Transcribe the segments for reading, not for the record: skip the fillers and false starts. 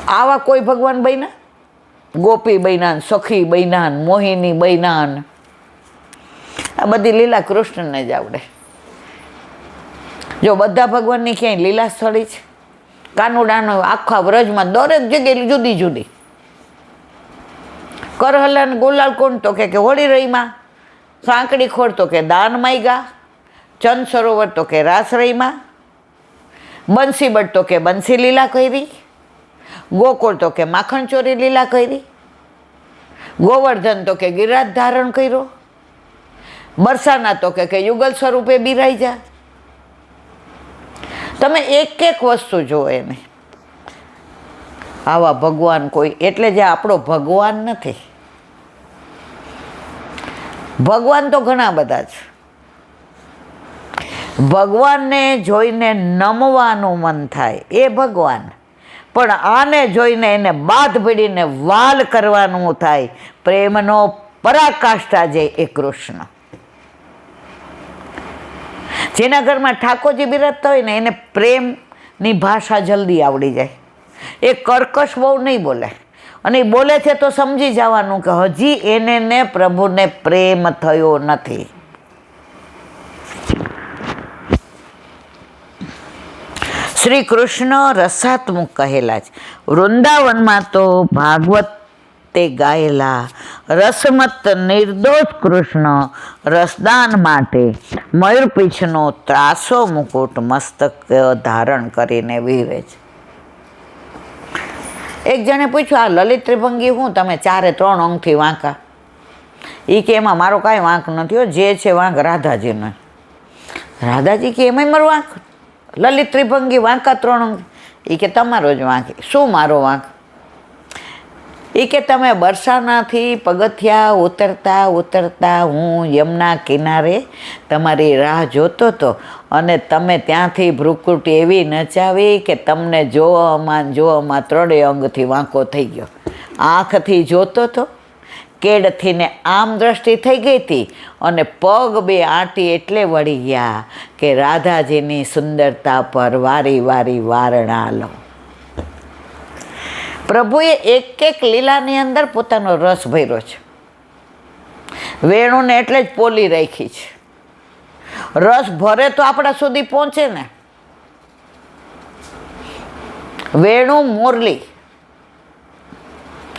આવા કોઈ ભગવાન બન્યા? ગોપી બન્યા, સખી બન્યા, મોહિની બન્યા. આ બધી લીલા કૃષ્ણને જ આવડે. જો બધા ભગવાનની ક્યાંય લીલા સ્થળી છે? કાનુડાનો આખા વ્રજમાં દરેક જગ્યાએ જુદી જુદી. કરહલાને ગુલાલ કોણ? તો કે હોળી રહીમાં. સાંકડી ખોડ તો કે દાન માયગા. ચંદ સરોવર તો કે રાસ રહીમાં. બંસી બટ તો કે બંસી લીલા કરી. ગોકુળ તો કે માખણ ચોરી લીલા કરી. ગોવર્ધન તો કે ગિરિરાજ ધારણ કર્યો. બરસાના તો કે યુગલ સ્વરૂપે બિરાઈ જા. તમે એક એક વસ્તુ જુઓ એને. આવા ભગવાન કોઈ, એટલે જે આપણો ભગવાન નથી. ભગવાન તો ઘણા બધા છે. ભગવાનને જોઈને નમવાનું મન થાય એ ભગવાન, પણ આને જોઈને એને બાદ ભીડીને વાલ કરવાનું થાય. પ્રેમનો પરાકાષ્ઠા જે એ કૃષ્ણ. જેના ઘરમાં ઠાકોરજી બિરાજતા હોય ને એને પ્રેમની ભાષા જલ્દી આવડી જાય. એ કર્કશ બહુ નહીં બોલે, અને એ બોલે છે તો સમજી જવાનું કે હજી એને ને પ્રભુને પ્રેમ થયો નથી. શ્રી કૃષ્ણ રસાત્મક કહેલા છે. વૃંદાવનમાં તો ભાગવતે ગાયેલા રસમત નિર્દોષ કૃષ્ણ રસદાન માટે મયુરપીંછનો ત્રાસો મુકુટ મસ્તક ધારણ કરીને વિહરે છે. એક જણે પૂછ્યું, આ લલિત ત્રિભંગી હું તમે 4 અંગથી વાંકા? એ કે એમાં મારો કાંઈ વાંક નથી હો, જે છે વાંક રાધાજીનો. રાધાજી કે એમાંય મારો વાંક? લલિત ત્રિભંગી વાંકા 3 અંગ. એ કે તમારો જ વાંક. શું મારો વાંક? એ કે તમે બરસાનાથી પગથિયા ઉતરતા ઉતરતા હું યમુના કિનારે તમારી રાહ જોતો હતો, અને તમે ત્યાંથી ભ્રુકુટી એવી નચાવી કે તમને જોવામાં 3 અંગથી વાંકો થઈ ગયો. આંખથી જોતો હતો, કેડથી ને આમ દ્રષ્ટિ થઈ ગઈ હતી, અને પગ 2 આંટી એટલે વળી ગયા કે રાધાજીની સુંદરતા પર વારી વારી વારણા લો. પ્રભુએ એક એક લીલાની અંદર પોતાનો રસ ભર્યો છે. વેણુને એટલે જ પોલી રાખી છે. રસ ભરે તો આપણા સુધી પહોંચે ને. વેણુ, મોરલી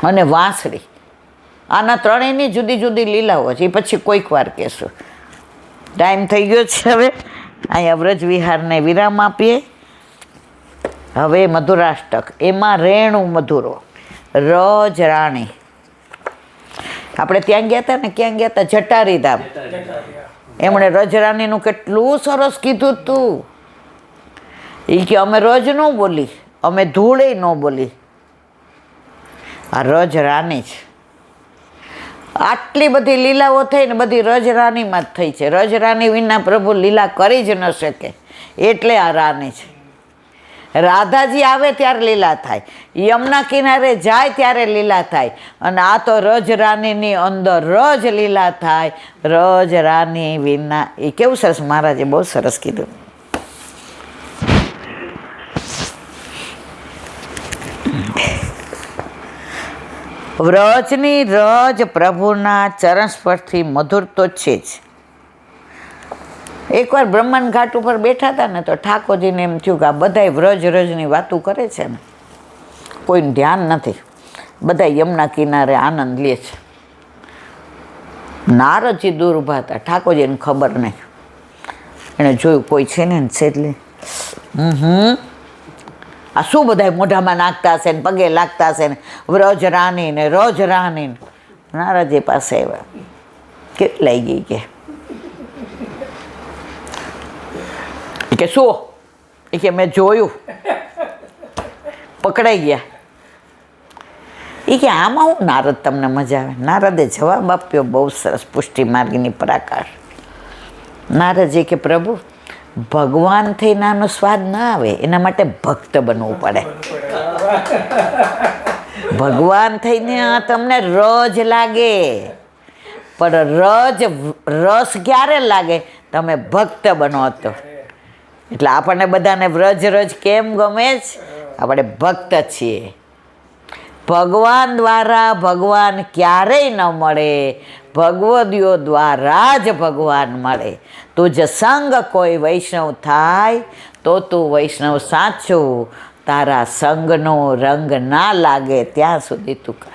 અને વાંસળી, આના ત્રણેયની જુદી જુદી લીલાઓ છે. એ પછી કોઈક વાર કહેશું. ટાઈમ થઈ ગયો છે હવે. અહીંયા વ્રજ વિહારને વિરામ આપીએ. હવે મધુરાષ્ટક, એમાં રેણુ મધુરો, રજ રાણી. આપણે ત્યાં ગયા હતા ને, ક્યાં ગયા હતા? જટારી ધામ. એમણે રજરાણીનું કેટલું સરસ કીધું તું. એ કે અમે રજ ન બોલી, અમે ધૂળે ન બોલી. આ રજ રાણી છે. આટલી બધી લીલાઓ થઈ ને બધી રજરાણીમાં જ થઈ છે. રજરાણી વિના પ્રભુ લીલા કરી જ ન શકે, એટલે આ રાણી છે. રાધાજી આવે ત્યારે લીલા થાય, યમુના કિનારે જાય ત્યારે લીલા થાય, અને આ તો રજરાણીની અંદર રજ લીલા થાય. રજરાણી વિના, એ કેવું સરસ મહારાજે બહુ સરસ કીધું. વ્રજની રજ પ્રભુના ચરણ સ્પર્શથી મધુર તો છે જ. એકવાર બ્રહ્માંડ ઘાટ ઉપર બેઠા હતા ને, તો ઠાકોરજીને એમ થયું કે આ બધાય વ્રજ રજની વાતું કરે છે ને, કોઈનું ધ્યાન નથી, બધા યમુના કિનારે આનંદ લે છે. નારદજી દૂર ઊભા હતા, ઠાકોરજીને ખબર નહીં. એણે જોયું કોઈ છે ને છેલ્લે, આ શું બધા મોઢામાં નાખતા હશે ને પગે લાગતા હશે ને, વ્રજ રાની ને રજ રાની. નારદજી પાસે આવ્યા, કેટલાઈ ગઈ કે શું? એ કે મેં જોયું, પકડાઈ ગયા. એ કે આમાં હું નારદ તમને મજા આવે? નારદે જવાબ આપ્યો બહુ સરસ, પુષ્ટિ માર્ગની પરાકાશ. નારદજી કે પ્રભુ, ભગવાન થઈને આનો સ્વાદ ના આવે, એના માટે ભક્ત બનવું પડે. ભગવાન થઈને આ તમને રજ લાગે, પણ રસ ક્યારે લાગે? તમે ભક્ત બનો તો. એટલે આપણને બધાને વ્રજ રજ કેમ ગમે છે? આપણે ભક્ત છીએ. ભગવાન દ્વારા ભગવાન ક્યારેય ન મળે, ભગવદીઓ દ્વારા જ ભગવાન મળે. તુજ સંગ કોઈ વૈષ્ણવ થાય તો તું વૈષ્ણવ સાચું, તારા સંગનો રંગ ના લાગે ત્યાં સુધી તું કર.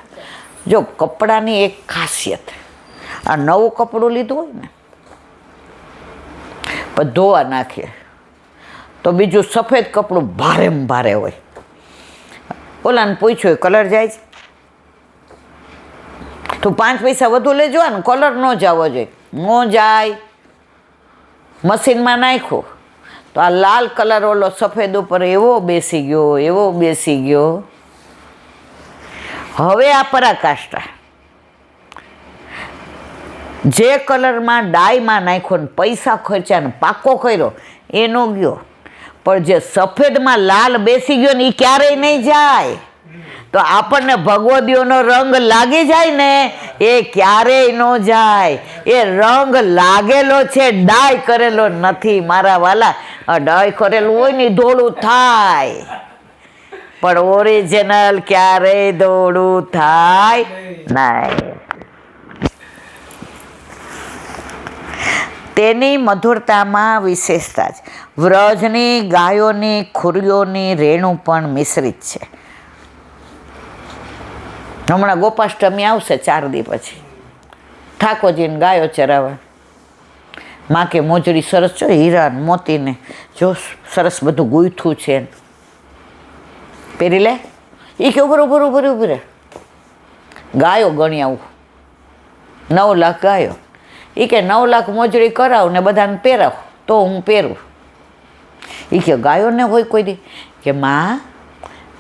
જો કપડાની એક ખાસિયત, આ નવું કપડું લીધું હોય ને પણ ધોવા નાખીએ તો બીજું સફેદ કપડું ભારેમાં ભારે હોય. ઓલાને પૂછ્યું કલર જાય છે, તું 5 પૈસા વધુ લેજો ને, કલર ન જવો જોઈએ. ન જાય, મશીનમાં નાખ્યું તો આ લાલ કલર ઓલો સફેદ ઉપર એવો બેસી ગયો, એવો બેસી ગયો. હવે આ પરાકાષ્ઠા જે કલરમાં ડાયમાં નાખ્યો ને પૈસા ખર્ચ્યા ને પાકો કર્યો એનો ગયો, પણ જે સફેદમાં લાલ બેસી ગયો ને એ ક્યારેય નહીં જાય. તો આપણને ભગવદીઓનો રંગ લાગી જાય ને એ ક્યારેય ન જાય. એ રંગ લાગેલો છે, ડાય કરેલો નથી મારા વાલા. ડાય કરેલું હોય ને ધોળું થાય, પણ ઓરિજિનલ ક્યારેય ધોળું થાય નહીં. તેની મધુરતામાં વિશેષતા જ વ્રજની ગાયોની ખુરીઓની રેણું પણ મિશ્રિત છે. હમણાં ગોપાષ્ટમી આવશે 4 દી પછી, ઠાકોરજીને ગાયો ચરાવવા. માં કે મોજડી સરસ છો, હીરા મોતીને જો સરસ બધું ગૂંથું છે, પહેરી લે. એ કે ઉભર રે, ગાયો ગણી આવું 9 લાખ ગાયો. એ કે 9 લાખ મોજડી કરાવ ને બધાને પહેરાવ તો હું પહેરું. એ કે ગાયોને હોય કોઈ દી કે માં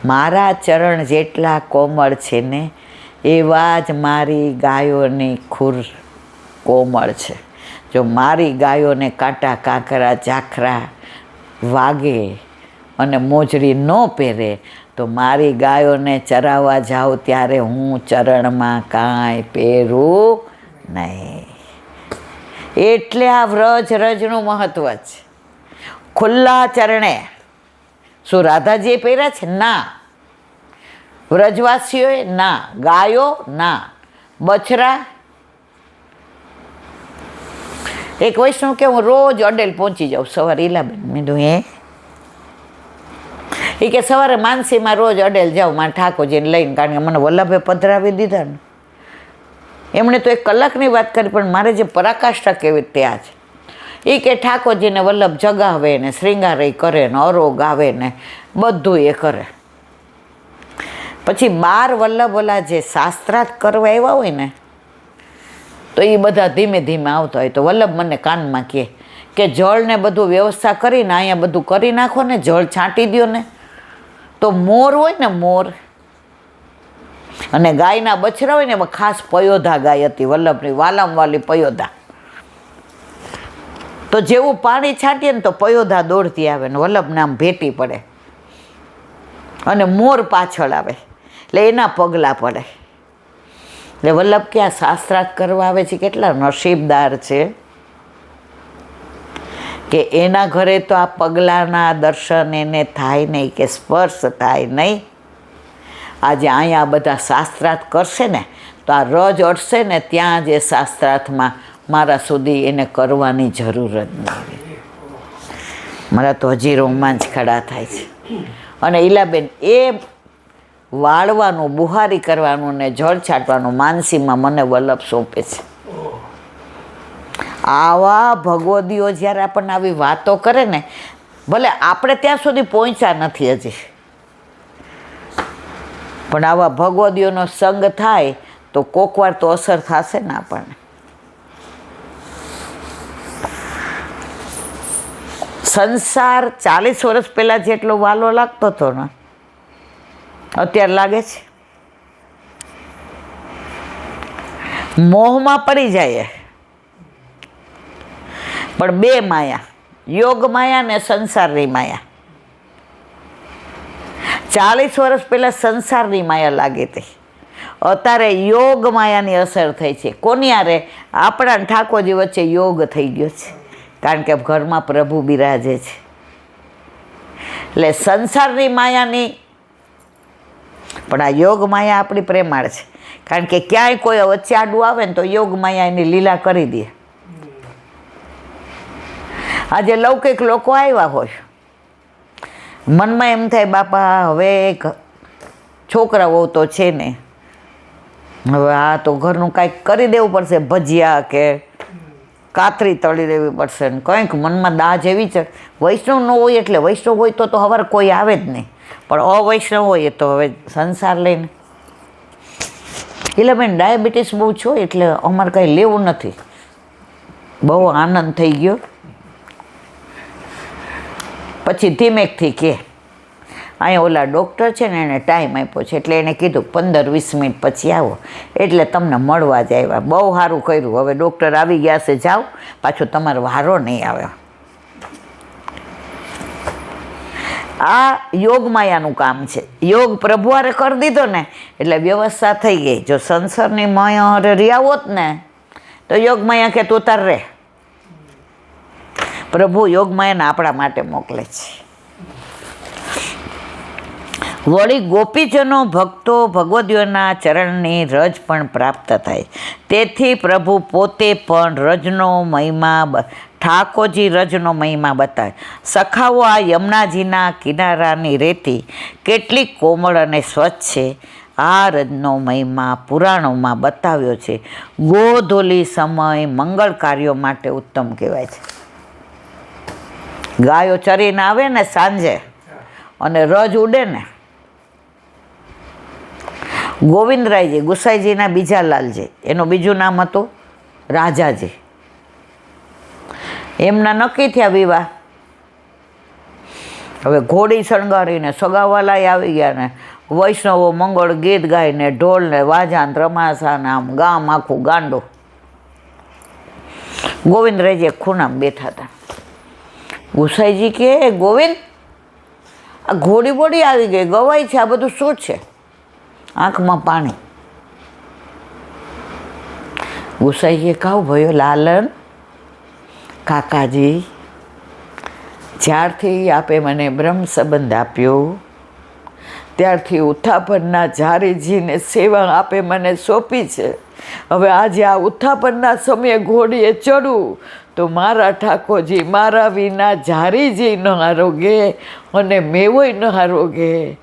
મારા ચરણ જેટલા કોમળ છે ને એવા જ મારી ગાયોની ખુર કોમળ છે. જો મારી ગાયોને કાંટા કાંકરા ઝાખરા વાગે અને મોજડી ન પહેરે તો મારી ગાયોને ચરાવવા જાઉં ત્યારે હું ચરણમાં કાંઈ પહેરું નહીં. એટલે આ રજનું મહત્વ છે. ખુલ્લા ચરણે શું રાધાજીએ પહેર્યા છે? ના. વ્રજવાસીઓએ? ના. ગાયો? ના. બછરા? એક વૈષ્ણવ કે હું રોજ અડેલ પહોંચી જાઉં સવારે. ઈલાબેન મેં કીધું એ કે સવારે માનસીમાં રોજ અડેલ જાઉં મારા ઠાકોરજીને લઈને, કારણ કે મને વલ્લભે પધરાવી દીધા ને. એમણે તો 1 કલાકની વાત કરી, પણ મારે જે પરાકાષ્ઠા કેવી તે આ છે. એ કે ઠાકોરજીને વલ્લભ જગાવે ને શ્રીંગારે કરે ને અરો ગાવે ને બધું એ કરે. પછી 12 વલ્લભ ઓલા જે શાસ્ત્રાર્થ કરવા આવ્યા હોય ને તો એ બધા ધીમે ધીમે આવતા હોય. તો વલ્લભ મને કાનમાં કહે કે જળ ને બધું વ્યવસ્થા કરીને અહીંયા બધું કરી નાખો ને, જળ છાંટી દો ને. તો મોર હોય ને, મોર અને ગાયના બછડા હોય ને એમાં ખાસ પયોધા ગાય હતી વલ્લભની, વાલામવાલી પયોધા. તો જેવું પાણી છાંટીએ ને તો પયોધા દોડતી આવે ને વલ્લભને આમ ભેટી પડે અને મોર પાછળ આવે એટલે એના પગલાં પડે. એટલે વલ્લભ ક્યાં શાસ્ત્રાર્થ કરવા આવે છે, કેટલા નસીબદાર છે કે એના ઘરે તો આ પગલાંના દર્શન એને થાય નહીં કે સ્પર્શ થાય નહીં. આજે અહીંયા બધા શાસ્ત્રાર્થ કરશે ને તો આ રજ અડશે ને ત્યાં જ એ શાસ્ત્રાર્થમાં મારા સુધી એને કરવાની જરૂર જ નહીં. મારા તો હજી રોમાંચ ખડા થાય છે. અને ઈલાબેન એ વાળવાનું, બુહારી કરવાનું ને જળ છાંટવાનું માનસીમાં મને વલ્લભ સોંપે છે. આવા ભગવદીઓ જ્યારે આપણને આવી વાતો કરે ને, ભલે આપણે ત્યાં સુધી પહોંચ્યા નથી હજી, પણ આવા ભગવદીઓનો સંગ થાય તો કોક વાર તો અસર થશે ને આપણને. સંસાર 40 વર્ષ પહેલાં જેટલો વાલો લાગતો હતો ને અત્યારે લાગે છે. મોહમાં પડી જાય પણ 2 માયા, યોગ માયા ને સંસારની માયા. 40 વર્ષ પહેલાં સંસારની માયા લાગી હતી, અત્યારે યોગ માયાની અસર થઈ છે. કોની આરે? આપણા ઠાકોરજી વચ્ચે યોગ થઈ ગયો છે, કારણ કે ઘરમાં પ્રભુ બિરાજે છે. એટલે સંસારની માયાની પણ આ યોગ માયા આપણી પ્રેમાળ છે, કારણ કે ક્યાંય કોઈ વચ્ચે આડું આવે ને તો યોગ માયા એની લીલા કરી દે. આજે લૌકિક લોકો આવ્યા હોય, મનમાં એમ થાય બાપા હવે છોકરાઓ તો છે ને, હવે આ તો ઘરનું કાંઈક કરી દેવું પડશે, ભજીયા કે કાતરી તળી દેવી પડશે ને કંઈક મનમાં દાજ એવી છે. વૈષ્ણવ ન હોય એટલે વૈષ્ણવ હોય તો હવાર કોઈ આવે જ નહીં, પણ અવૈષ્ણવ હોય તો હવે સંસાર લઈને એટલે બેન ડાયાબિટીસ બહુ છો એટલે અમારે કાંઈ લેવું નથી. બહુ આનંદ થઈ ગયો. પછી ધીમેકથી કે અહીંયા ઓલા ડૉક્ટર છે ને એને ટાઈમ આપ્યો છે એટલે એણે કીધું 15-20 મિનિટ પછી આવો, એટલે તમને મળવા જ આવ્યા. બહુ સારું કર્યું. હવે ડૉક્ટર આવી ગયા છે, જાઓ, પાછો તમારો વારો નહીં આવે. આ યોગ માયાનું કામ છે. યોગ પ્રભુઆરે કરી દીધો ને એટલે વ્યવસ્થા થઈ ગઈ. જો સંસારની માયા રહ્યા હોત ને તો યોગ માયા કે તું તાર રહે. પ્રભુ યોગ માયાને આપણા માટે મોકલે છે. વળી ગોપીજનો ભક્તો ભગવદીઓના ચરણની રજ પણ પ્રાપ્ત થાય. તેથી પ્રભુ પોતે પણ રજનો મહિમા ઠાકોરજી રજનો મહિમા બતાવે. સખાઓ આ યમુનાજીના કિનારાની રેતી કેટલી કોમળ અને સ્વચ્છ છે. આ રજનો મહિમા પુરાણોમાં બતાવ્યો છે. ગોધૂલી સમય મંગળ કાર્યો માટે ઉત્તમ કહેવાય છે. ગાયો ચરીને આવે ને સાંજે અને રજ ઉડે ને, ગોવિંદરાયજી ગુસાઈજીના બીજા લાલજી, એનું બીજું નામ હતું રાજાજી, એમના નક્કી થયા વિવાહ. હવે ઘોડી શણગારીને સગાવાલાય આવી ગયા ને વૈષ્ણવો મંગળ ગીત ગાઈને ઢોલ ને વાજાન રમાસા ને આમ ગામ આખું ગાંડું. ગોવિંદરાયજી ખૂણામાં બેઠા હતા. ગુસાઈજી કે ગોવિંદ આ ઘોડી બોડી આવી ગઈ, ગવાય છે, આ બધું શું છે? આંખમાં પાણી. ગુસાઈએ કહું ભયો લાલન કાકાજી, જ્યારથી આપે મને બ્રહ્મ સંબંધ આપ્યો ત્યારથી ઉત્થાપનના ઝારીજીને સેવા આપે મને સોંપી છે. હવે આજે આ ઉત્થાપનના સમયે ઘોડીએ ચડું તો મારા ઠાકોરજી મારા વિના ઝારીજી ન આરોગે અને મેવોય ન આરોગે,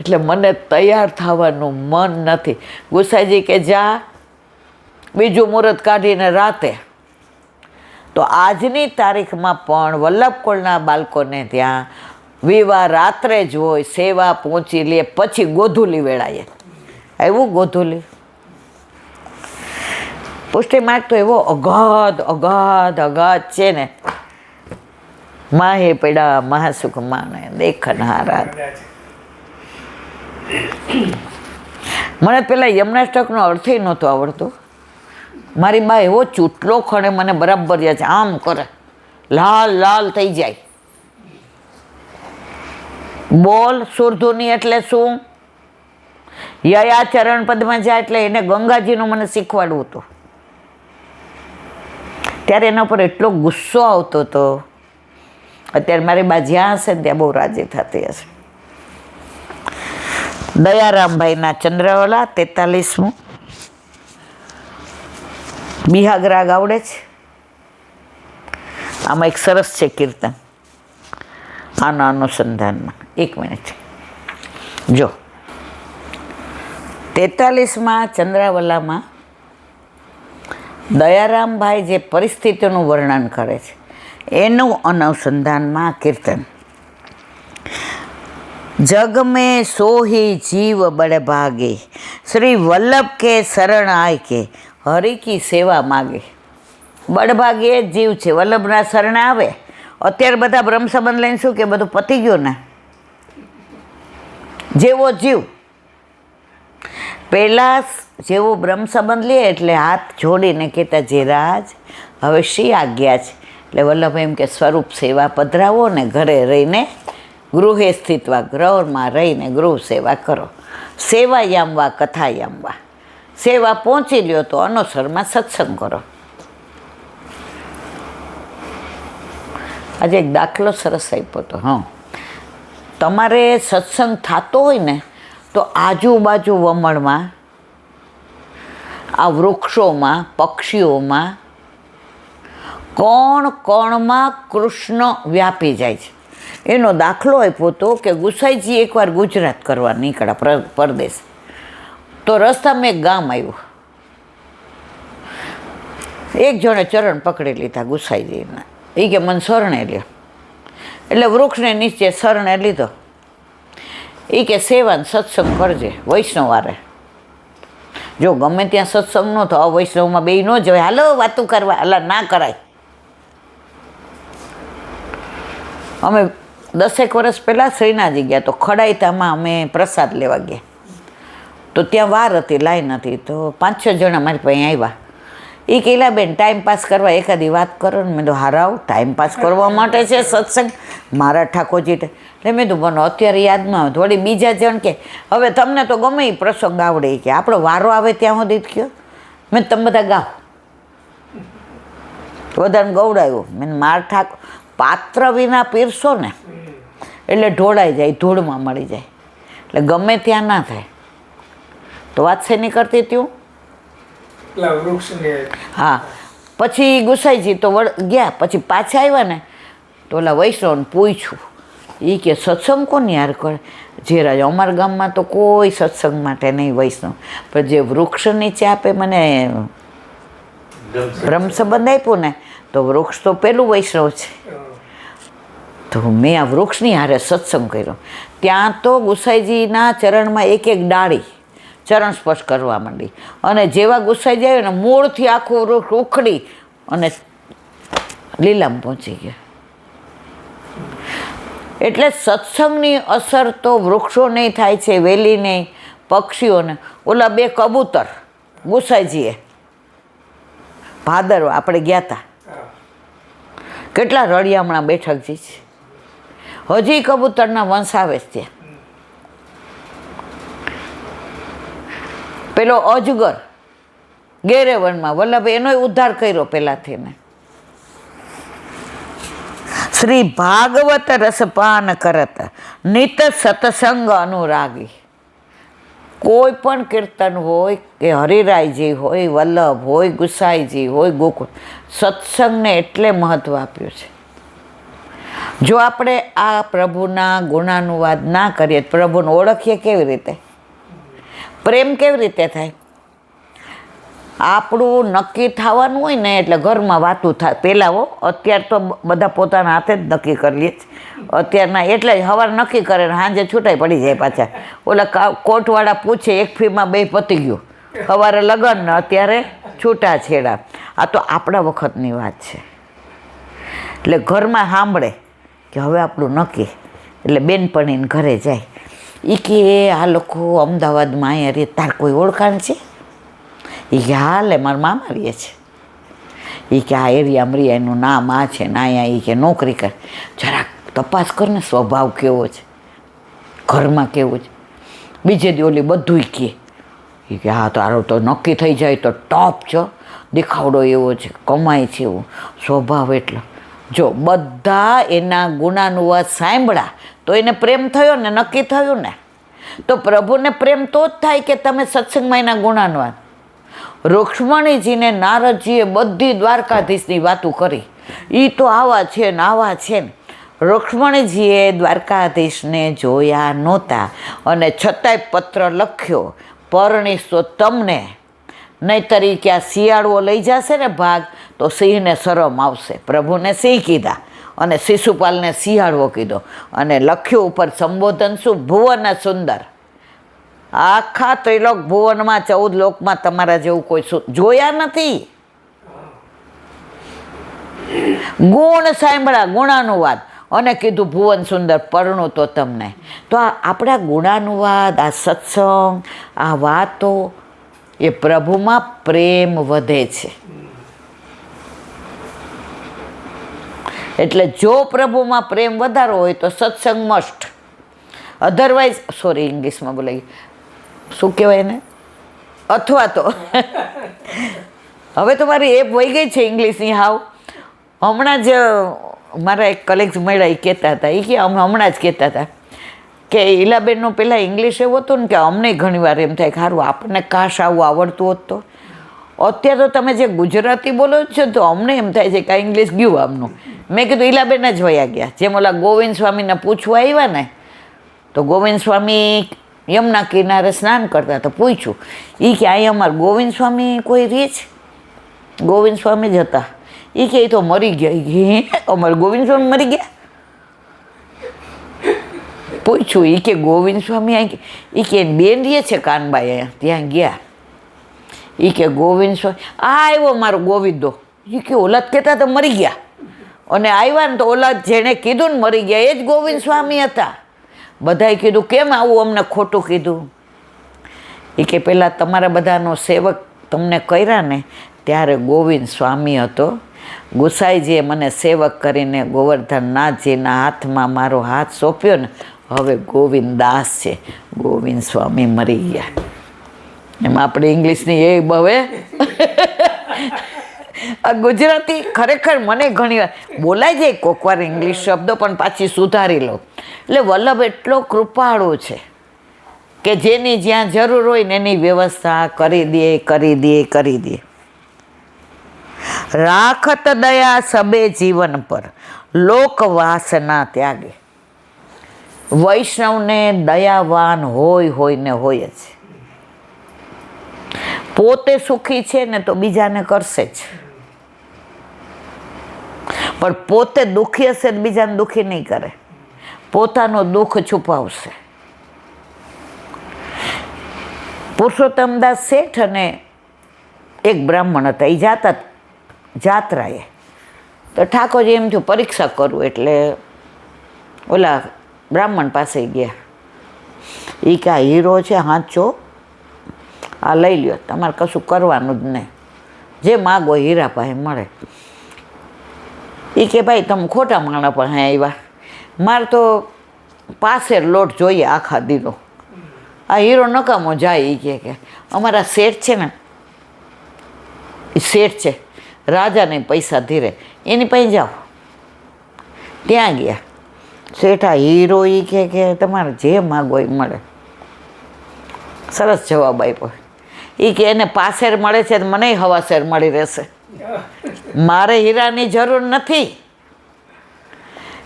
એટલે મને તૈયાર થવાનું મન નથી. ગુસાઈજી કે જા બીજું મુહૂર્ત કાઢીને રાતે. તો આજની તારીખમાં પણ વલ્લભકોળના બાળકોને ત્યાં વિવાહ રાત્રે જ હોય, સેવા પહોંચી લે પછી ગોધૂલી વેળાએ. આવ્યું ગોધૂલી પુષ્ટિ માર્ગ તો એવો અગાધ અગાધ અગાધ છે ને, માહે પડા મહાસુખ માને દેખનહારા. મને પેલા યમનાષ્ટકનો અર્થ નહોતો આવડતો. મારી બા એવો ચૂંટલો ખણે મને બરાબર યાદ છે. આમ કરે લાલ લાલ થઈ જાય. બોલ સુરધુની એટલે શું? યયા ચરણ પદમાં જાય એટલે એને ગંગાજીનું મને શીખવાડવું હતું. ત્યારે એના પર એટલો ગુસ્સો આવતો હતો. અત્યારે મારી બા જ્યાં હશે ને ત્યાં બહુ રાજી થતી હશે. દયારામભાઈના ચંદ્રવલા 43મું બિહાગ રાગ આવડે છે. આમાં એક સરસ છે કીર્તન આના અનુસંધાનમાં. 1 મિનિટ જો 43માં ચંદ્રાવલામાં દયારામભાઈ જે પરિસ્થિતિનું વર્ણન કરે છે એનું અનુસંધાનમાં કીર્તન. જગ મેં સોહી જીવ બડભાગે, શ્રી વલ્લભ કે શરણ આય કે, હરિ કી સેવા માગે. બડભાગે એ જ જીવ છે, વલ્લભના શરણે આવે. અત્યારે બધા બ્રહ્મ સંબંધ લઈને શું કે બધું પતી ગયું ને, જેવો જીવ પહેલાં જેવો બ્રહ્મ સંબંધ લે એટલે હાથ જોડીને કહેતા જે રાજ હવે શી આજ્ઞા છે. એટલે વલ્લભ એમ કે સ્વરૂપ સેવા પધરાવો ને ઘરે રહીને ગૃહે સ્થિતવા, ગૃહમાં રહીને ગૃહ સેવા કરો. સેવા યામવા કથા યામવા, સેવા પહોંચી લ્યો તો અનુસરમાં સત્સંગ કરો. આજે એક દાખલો સરસ આપ્યો હતો. તમારે સત્સંગ થતો હોય ને તો આજુબાજુ વમળમાં આ વૃક્ષોમાં, પક્ષીઓમાં કણમાં કૃષ્ણ વ્યાપી જાય છે. એનો દાખલો આપ્યો હતો કે ગુસાઈજી એકવાર ગુજરાત કરવા નીકળ્યા પરદેશ. તો રસ્તામાં એક ગામ આવ્યું. એક જણે ચરણ પકડી લીધા ગુસાઈજીના. એ કે મને શરણે લ્યો. એટલે વૃક્ષને નીચે શરણે લીધો. એ કે સેવાન સત્સંગ કરજે વૈષ્ણવારે. જો ગમે ત્યાં સત્સંગ ન થયો, વૈષ્ણવમાં બે ન જવાય. હાલો વાતું કરવા, હાલા ના કરાય. અમે 10 વર્ષ પહેલાં શ્રીનાજી ગયા તો ખડાઈતામાં અમે પ્રસાદ લેવા ગયા. તો ત્યાં વાર હતી, લાઈન હતી. તો 5-6 જણા મારી પાસે આવ્યા. એ કહેલા બેન ટાઈમ પાસ કરવા એકાદી વાત કરો ને. મેં તો હારાવ ટાઈમ પાસ કરવા માટે છે સત્સંગ મારા ઠાકોરજી. એટલે મેં તો મને અત્યારે યાદમાં આવે. થોડી બીજા જણ કે હવે તમને તો ગમે એ પ્રસંગ આવડે કે આપણો વારો આવે ત્યાં સુધી જ કયો. મેં તમે બધા ગાઓ. બધાને ગવડાવ્યું. મેં માર ઠાકોર પાત્ર વિના પીરશો ને એટલે ઢોળાઈ જાય, ધૂળમાં મળી જાય. એટલે ગમે ત્યાં ના થાય. તો વાત શેની કરતી હતી? હા. પછી ગુસાઈજી તો ગયા. પછી પાછા આવ્યા ને તો ઓલા વૈષ્ણવને પૂછ્યું. એ કે સત્સંગ કોની યાર કરે? જે રાજ અમારા ગામમાં તો કોઈ સત્સંગ માટે નહીં વૈષ્ણવ, પણ જે વૃક્ષ નીચે આપે મને બ્રહ્મ સંબંધ આપ્યો ને તો વૃક્ષ તો પેલું વૈષ્ણવ છે. તો મેં આ વૃક્ષની હારે સત્સંગ કર્યો. ત્યાં તો ગુસાઈજીના ચરણમાં એક ડાળી ચરણ સ્પર્શ કરવા માંડી. અને જેવા ગુસાઈ જાય ને મૂળથી આખું વૃક્ષ ઉખડી અને લીલામાં પહોંચી ગયા. એટલે સત્સંગની અસર તો વૃક્ષોને થાય છે, વેલીને, પક્ષીઓને. ઓલા 2 કબૂતર ગુસાઈજીએ ભાદરવા આપણે ગયા હતા. કેટલા રળિયામણા બેઠકજી છે. હજી કબૂતરના વંશ આવે છે ત્યાં. પેલો અજગર ગેરેવનમાં વલ્લભે એનોય ઉદ્ધાર કર્યો પહેલાંથી ને. શ્રી ભાગવત રસપાન કરત નિત સત્સંગ અનુરાગી. કોઈ પણ કીર્તન હોય કે હરિરાયજી હોય, વલ્લભ હોય, ગુસાઈજી હોય, ગોકુળ, સત્સંગને એટલે મહત્ત્વ આપ્યું છે. જો આપણે આ પ્રભુના ગુણાનુવાદ ના કરીએ, પ્રભુને ઓળખીએ કેવી રીતે? પ્રેમ કેવી રીતે થાય? આપણું નક્કી થવાનું હોય ને એટલે ઘરમાં વાતું થાય. પહેલાં અત્યારે તો બધા પોતાના હાથે જ નક્કી કરી લે છે અત્યારના. એટલે જ સવાર નક્કી કરે ને સાંજે છૂટાઈ પડી જાય પાછા. ઓલા કોર્ટવાળા પૂછે એક ફીમાં 2 પતી ગયું. સવારે લગ્ન ને અત્યારે છૂટા છેડા. આ તો આપણા વખતની વાત છે. એટલે ઘરમાં સાંભળે કે હવે આપણું નક્કી. એટલે બેનપણીને ઘરે જાય. એ કે આ લોકો અમદાવાદમાં અહીંયા રે, તાર કોઈ ઓળખાણ છે? એ કે હા લે મારા મામા રહે છે. એ કે આ એરિયામાં રે, એનું નામ આ છે ને અહીંયા એ કે નોકરી કરે. જરાક તપાસ કરને સ્વભાવ કેવો છે, ઘરમાં કેવું છે. બીજે દી ઓલી બધું કહે. એ કે હા તારો તો નક્કી થઈ જાય તો ટોપ છો, દેખાવડો એવો છે, કમાય છે એવો, સ્વભાવ એટલો. જો બધા એના ગુણાનુવાદ સાંભળ્યા તો એને પ્રેમ થયો ને, નક્કી થયું ને. તો પ્રભુને પ્રેમ તો જ થાય કે તમે સત્સંગમાં એના ગુણાનુવાદ. રૂક્ષ્મણીજીને નારદજીએ બધી દ્વારકાધીશની વાતો કરી. એ તો આવા છે ને આવા છે ને. રૂક્ષ્મણીજીએ દ્વારકાધીશને જોયા નહોતા અને છતાંય પત્ર લખ્યો, પરણીશો તમને, નહીંતર કે આ શિયાળો લઈ જશે ને ભાગ તો સિંહને શરમ આવશે. પ્રભુને સિંહ કીધા અને શિશુપાલને શિયાળવો કીધો. અને લખ્યું ઉપર સંબોધન શું? ભુવન સુંદર. આખા ત્રિલોક ભુવનમાં 14 લોકમાં તમારા જેવું કોઈ જોયા નથી. ગુણ સાંભળ્યા, ગુણાનુવાદ, અને કીધું ભુવન સુંદર, પરણું તો તમને. તો આપણા ગુણાનુવાદ, આ સત્સંગ, આ વાતો, એ પ્રભુમાં પ્રેમ વધે છે. એટલે જો પ્રભુમાં પ્રેમ વધારો હોય તો સત્સંગ મસ્ટ. અધરવાઇઝ સોરી ઇંગ્લિશમાં બોલાય, શું કહેવાય એને? અથવા તો હવે તો મારી એપ વહી ગઈ છે ઇંગ્લિશની હાવ. હમણાં જ મારા એક કલેક્સ મળ્યા, એ કહેતા હતા, એ કે અમે હમણાં જ કહેતા હતા કે ઈલાબેનનું પહેલાં ઇંગ્લિશ એવું હતું ને કે અમને ઘણીવાર એમ થાય કે સારું આપણને કાશ આવું આવડતું હોત તો. અત્યારે તો તમે જે ગુજરાતી બોલો છો તો અમને એમ થાય છે કે આ ઇંગ્લિશ ગયું આમનું. મેં કીધું ઈલાબેન જ વયા ગયા. જેમ ઓલા ગોવિંદ સ્વામીને પૂછવા આવ્યા ને તો ગોવિંદ સ્વામી યમુના કિનારે સ્નાન કરતા તો પૂછ્યું એ કે અહીંયા અમારે ગોવિંદ સ્વામી કોઈ રહે છે? ગોવિંદ સ્વામી જ હતા. એ કે એ તો મરી ગયા. અમારે ગોવિંદ સ્વામી મરી ગયા? પૂછ્યું એ કે ગોવિંદ સ્વામી અહીં એ કે બેન રહે છે કાનબાઈ અહીંયા ત્યાં ગયા. એ કે ગોવિંદ સ્વામી આ આવ્યો મારો ગોવિંદો. એ કે ઓલાદ કહેતા તો મરી ગયા અને આવ્યા ને તો ઓલાદ જેણે કીધું ને મરી ગયા એ જ ગોવિંદ સ્વામી હતા. બધાએ કીધું કેમ આવું અમને ખોટું કીધું? એ કે પહેલાં તમારા બધાનો સેવક તમને કર્યા ને ત્યારે ગોવિંદ સ્વામી હતો. ગુસાઈજીએ મને સેવક કરીને ગોવર્ધનનાથજીના હાથમાં મારો હાથ સોંપ્યો ને હવે ગોવિંદ દાસ છે. ગોવિંદ સ્વામી મરી ગયા. એમાં આપણે ઇંગ્લિશની એ હવે આ ગુજરાતી ખરેખર મને ઘણી વાર બોલાઈ જાય કોક વાર ઇંગ્લિશ શબ્દો પણ પાછી સુધારી લો. એટલે વલ્લભ એટલો કૃપાળુ છે કે જેની જ્યાં જરૂર હોય ને એની વ્યવસ્થા કરી દે. રાખત દયા સબે જીવન પર લોક વાસના ત્યાગે. વૈષ્ણવને દયાવાન હોય ને હોય જ. પોતે સુખી છે ને તો બીજાને કરશે જ, પણ પોતે દુઃખી હશે તો બીજાને દુઃખી નહીં કરે. પોતાનું દુઃખ છુપાવશે. પુરુષોત્તમદાસ શેઠ અને એક બ્રાહ્મણ હતા. એ જાતા જાત્રાએ તો ઠાકોરજી એમ થયું પરીક્ષા કરું એટલે ઓલા બ્રાહ્મણ પાસે ગયા. એ કે આ હીરો છે હાચો, આ લઈ લ્યો, તમારે કશું કરવાનું જ નહીં, જે માગો હીરા પાસે મળે. એ કે ભાઈ તમે ખોટા માણા પણ હા આવ્યા, મારે તો પાસે લોટ જોઈએ આખા દીનો, આ હીરો નકામો જાય. એ કે અમારા શેઠ છે ને, એ શેઠ છે રાજાને પૈસા ધીરે, એની પાસે જાઓ. ત્યાં ગયા. શેઠ આ હીરો એ કે તમારે જે માગો એ મળે. સરસ જવાબ આપ્યો. એ કે એને પાસેર મળે છે તો મને હવાસેર મળી રહેશે, મારે હીરાની જરૂર નથી.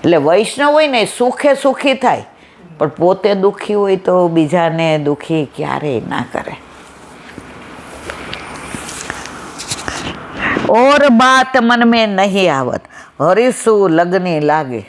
એટલે વૈષ્ણવ હોય ને સુખે સુખી થાય, પણ પોતે દુઃખી હોય તો બીજાને દુઃખી ક્યારેય ના કરે. ઓર બાત મન મેં નહીં આવત, હરીશું લગ્ની લાગે.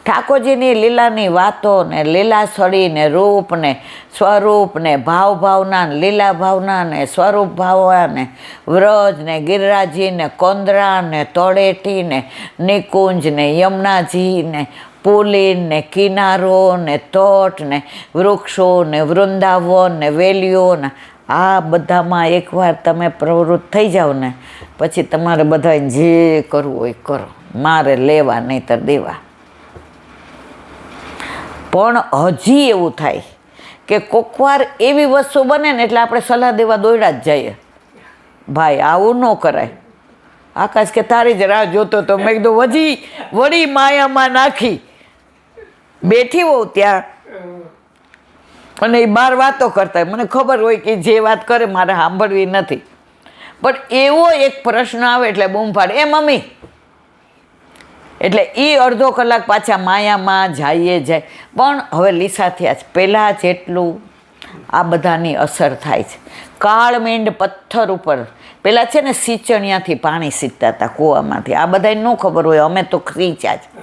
ઠાકોરજીની લીલાની વાતો ને લીલા સળી ને રૂપ ને સ્વરૂપ ને ભાવના ને લીલા ભાવના ને સ્વરૂપ ભાવના ને વ્રજ ને ગિરિરાજી ને કોંદરા ને તળેટી ને નિકુંજ ને યમુનાજી ને પુલીન ને કિનારો ને તટ ને વૃક્ષો ને વૃંદાવન ને વેલીઓ ને આ બધામાં એકવાર તમે પ્રવૃત્ત થઈ જાઓ ને પછી તમારે બધા જે કરવું હોય કરો, મારે લેવા નહીંતર દેવા. પણ હજી એવું થાય કે કોકવાર એવી વસ્તુ બને ને એટલે આપણે સલાહ દેવા દોડ્યા જ જઈએ, ભાઈ આવું ન કરાય. આકાશ કે તારી જ રાહ જોતો તો. મેં કીધું વળી માયામાં નાખી બેઠી હોઉં ત્યાં અને એ બાર વાતો કરતા હોય, મને ખબર હોય કે જે વાત કરે મારે સાંભળવી નથી, પણ એવો એક પ્રશ્ન આવે એટલે બૂમ પાડે, એ મમ્મી. એટલે એ અડધો કલાક પાછા માયામાં જાય. પણ હવે લીસા થયા છે, પહેલાં જેટલું આ બધાની અસર થાય છે. કાળમેંડ પથ્થર ઉપર પહેલાં છે ને સિંચણિયાથી પાણી સીંચતા હતા કૂવામાંથી. આ બધાને ન ખબર હોય, અમે તો ખીચ્યા જ.